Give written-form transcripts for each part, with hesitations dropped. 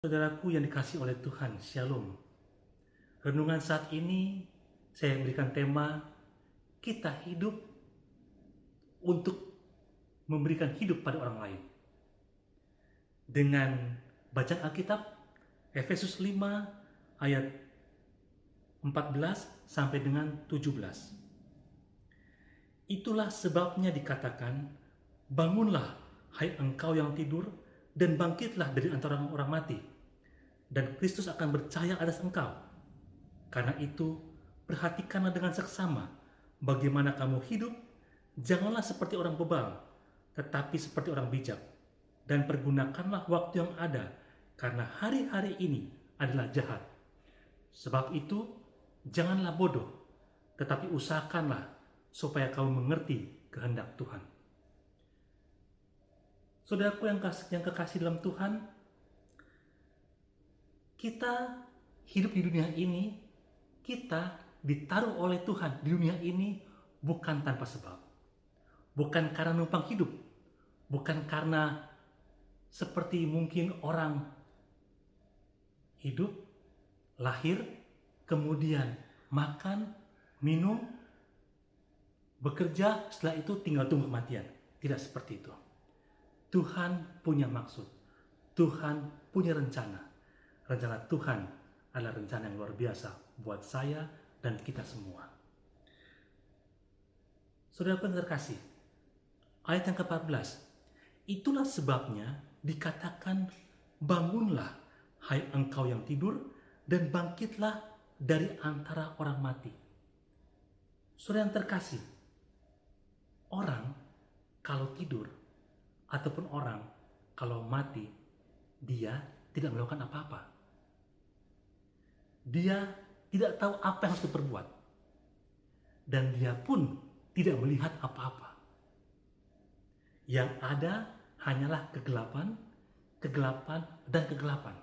Saudaraku yang dikasihi oleh Tuhan, Shalom. Renungan saat ini saya berikan tema kita hidup untuk memberikan hidup pada orang lain. Dengan bacaan Alkitab Efesus 5 ayat 14 sampai dengan 17. Itulah sebabnya dikatakan, bangunlah hai engkau yang tidur dan bangkitlah dari antara orang mati, dan Kristus akan bercahaya atas engkau. Karena itu, perhatikanlah dengan seksama bagaimana kamu hidup, janganlah seperti orang bebal, tetapi seperti orang bijak. Dan pergunakanlah waktu yang ada, karena hari-hari ini adalah jahat. Sebab itu, janganlah bodoh, tetapi usahakanlah supaya kamu mengerti kehendak Tuhan. Saudaraku yang kekasih dalam Tuhan, kita hidup di dunia ini, kita ditaruh oleh Tuhan di dunia ini bukan tanpa sebab. Bukan karena numpang hidup, bukan karena seperti mungkin orang hidup, lahir, kemudian makan, minum, bekerja, setelah itu tinggal tunggu kematian. Tidak seperti itu. Tuhan punya maksud, Tuhan punya rencana. Rencana Tuhan adalah rencana yang luar biasa buat saya dan kita semua. Saudara yang terkasih, ayat yang ke-14, itulah sebabnya dikatakan, bangunlah hai engkau yang tidur dan bangkitlah dari antara orang mati. Saudara yang terkasih, orang kalau tidur ataupun orang kalau mati, dia tidak melakukan apa-apa. Dia tidak tahu apa yang harus diperbuat. Dan dia pun tidak melihat apa-apa. Yang ada hanyalah kegelapan, kegelapan, dan kegelapan.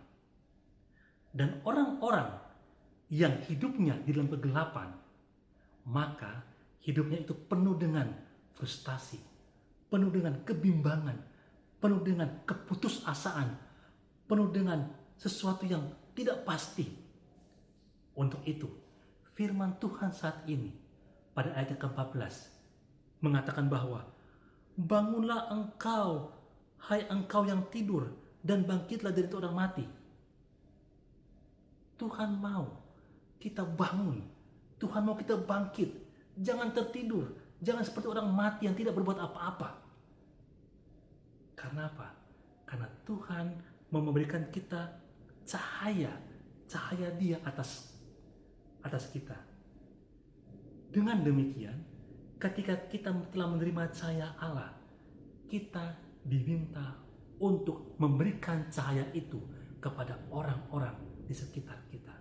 Dan orang-orang yang hidupnya di dalam kegelapan, maka hidupnya itu penuh dengan frustasi, penuh dengan kebimbangan, penuh dengan keputusasaan, penuh dengan sesuatu yang tidak pasti. Untuk itu, firman Tuhan saat ini pada ayat ke-14 mengatakan bahwa bangunlah engkau, hai engkau yang tidur, dan bangkitlah dari orang mati. Tuhan mau kita bangun, Tuhan mau kita bangkit. Jangan tertidur, jangan seperti orang mati yang tidak berbuat apa-apa. Karena apa? Karena Tuhan mau memberikan kita cahaya Dia atas kita. Dengan demikian, ketika kita telah menerima cahaya Allah, kita diminta untuk memberikan cahaya itu kepada orang-orang di sekitar kita,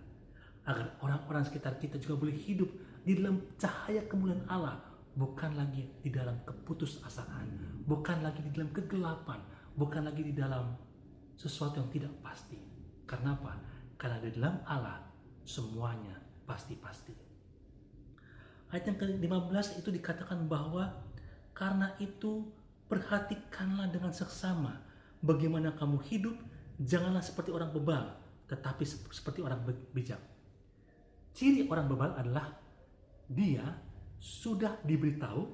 agar orang-orang sekitar kita juga boleh hidup di dalam cahaya kemuliaan Allah, bukan lagi di dalam keputusasaan, bukan lagi di dalam kegelapan, bukan lagi di dalam sesuatu yang tidak pasti. Karena apa? Karena di dalam Allah semuanya pasti-pasti. Ayat yang ke-15 itu dikatakan bahwa karena itu perhatikanlah dengan seksama bagaimana kamu hidup, janganlah seperti orang bebal, tetapi seperti orang bijak. Ciri orang bebal adalah dia sudah diberitahu,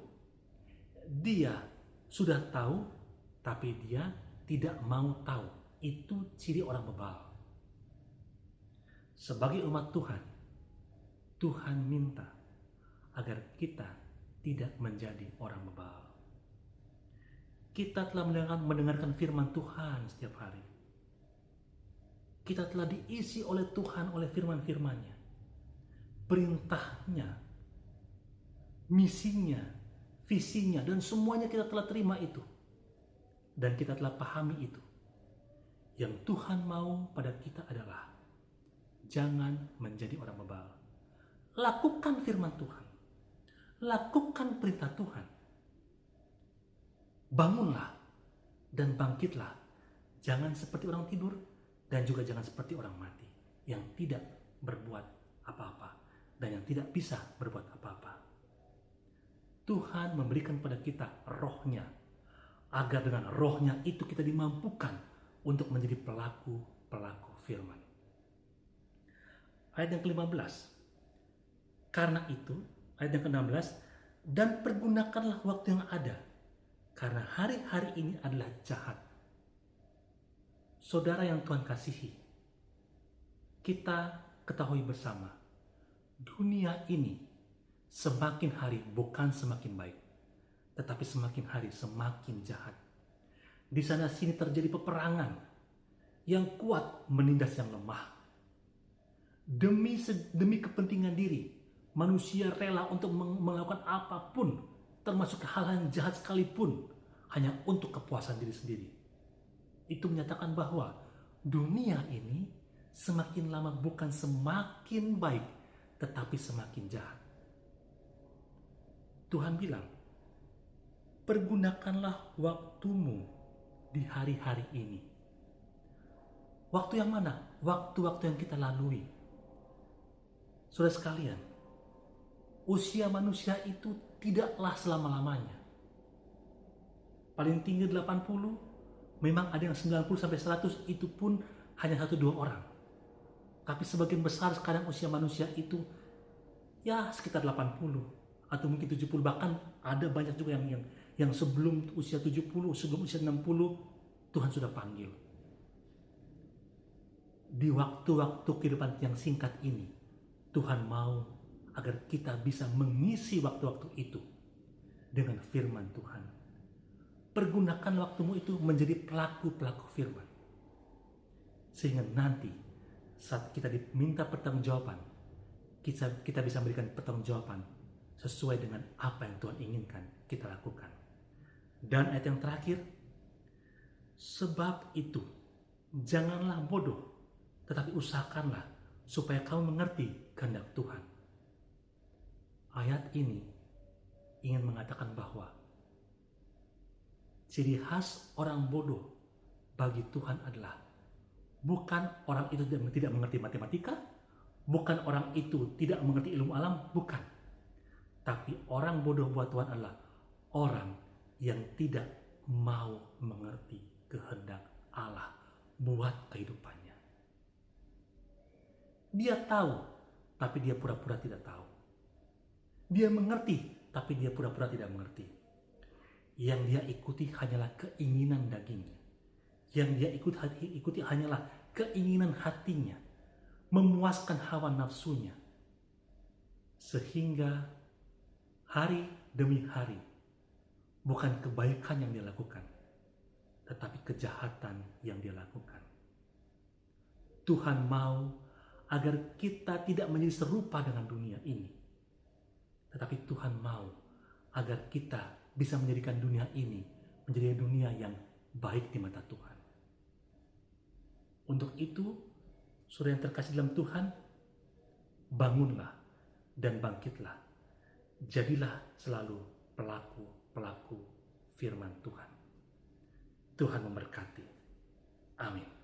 dia sudah tahu, tapi dia tidak mau tahu. Itu ciri orang bebal. Sebagai umat Tuhan, Tuhan minta agar kita tidak menjadi orang bebal. Kita telah mendengarkan firman Tuhan setiap hari. Kita telah diisi oleh Tuhan oleh firman-firman-Nya. Perintahnya, misinya, visinya, dan semuanya kita telah terima itu. Dan kita telah pahami itu. Yang Tuhan mau pada kita adalah jangan menjadi orang bebal. Lakukan firman Tuhan. Lakukan perintah Tuhan. Bangunlah dan bangkitlah. Jangan seperti orang tidur dan juga jangan seperti orang mati yang tidak berbuat apa-apa dan yang tidak bisa berbuat apa-apa. Tuhan memberikan pada kita rohnya, agar dengan rohnya itu kita dimampukan untuk menjadi pelaku-pelaku firman. Ayat yang ke-15. Karena itu, ayat yang ke-16, dan pergunakanlah waktu yang ada, karena hari-hari ini adalah jahat. Saudara yang Tuhan kasihi, kita ketahui bersama, dunia ini semakin hari bukan semakin baik, tetapi semakin hari semakin jahat. Di sana sini terjadi peperangan, yang kuat menindas yang lemah. Demi kepentingan diri, manusia rela untuk melakukan apapun, termasuk hal yang jahat sekalipun, hanya untuk kepuasan diri sendiri. Itu menyatakan bahwa dunia ini semakin lama bukan semakin baik, tetapi semakin jahat. Tuhan bilang, pergunakanlah waktumu di hari-hari ini. Waktu yang mana? Waktu-waktu yang kita lalui. Saudara sekalian, usia manusia itu tidaklah selama-lamanya. Paling tinggi 80, memang ada yang 90 sampai 100, itu pun hanya 1-2 orang. Tapi sebagian besar sekarang usia manusia itu ya sekitar 80 atau mungkin 70, bahkan ada banyak juga yang sebelum usia 70, sebelum usia 60 Tuhan sudah panggil. Di waktu-waktu kehidupan yang singkat ini, Tuhan mau agar kita bisa mengisi waktu-waktu itu dengan firman Tuhan. Pergunakan waktumu itu menjadi pelaku-pelaku firman. Sehingga nanti saat kita diminta pertanggungjawaban, kita bisa memberikan pertanggungjawaban sesuai dengan apa yang Tuhan inginkan kita lakukan. Dan ayat yang terakhir, sebab itu janganlah bodoh, tetapi usahakanlah supaya kamu mengerti kehendak Tuhan. Ayat ini ingin mengatakan bahwa ciri khas orang bodoh bagi Tuhan adalah bukan orang itu tidak mengerti matematika, bukan orang itu tidak mengerti ilmu alam, bukan. Tapi orang bodoh buat Tuhan adalah orang yang tidak mau mengerti kehendak Allah buat kehidupannya. Dia tahu, tapi dia pura-pura tidak tahu. Dia mengerti, tapi dia pura-pura tidak mengerti. Yang dia ikuti hanyalah keinginan dagingnya. Yang dia ikuti hanyalah keinginan hatinya, memuaskan hawa nafsunya. Sehingga hari demi hari, bukan kebaikan yang dia lakukan, tetapi kejahatan yang dia lakukan. Tuhan mau agar kita tidak menjadi serupa dengan dunia ini. Tetapi Tuhan mau agar kita bisa menjadikan dunia ini menjadi dunia yang baik di mata Tuhan. Untuk itu, saudara yang terkasih dalam Tuhan, bangunlah dan bangkitlah. Jadilah selalu pelaku-pelaku firman Tuhan. Tuhan memberkati. Amin.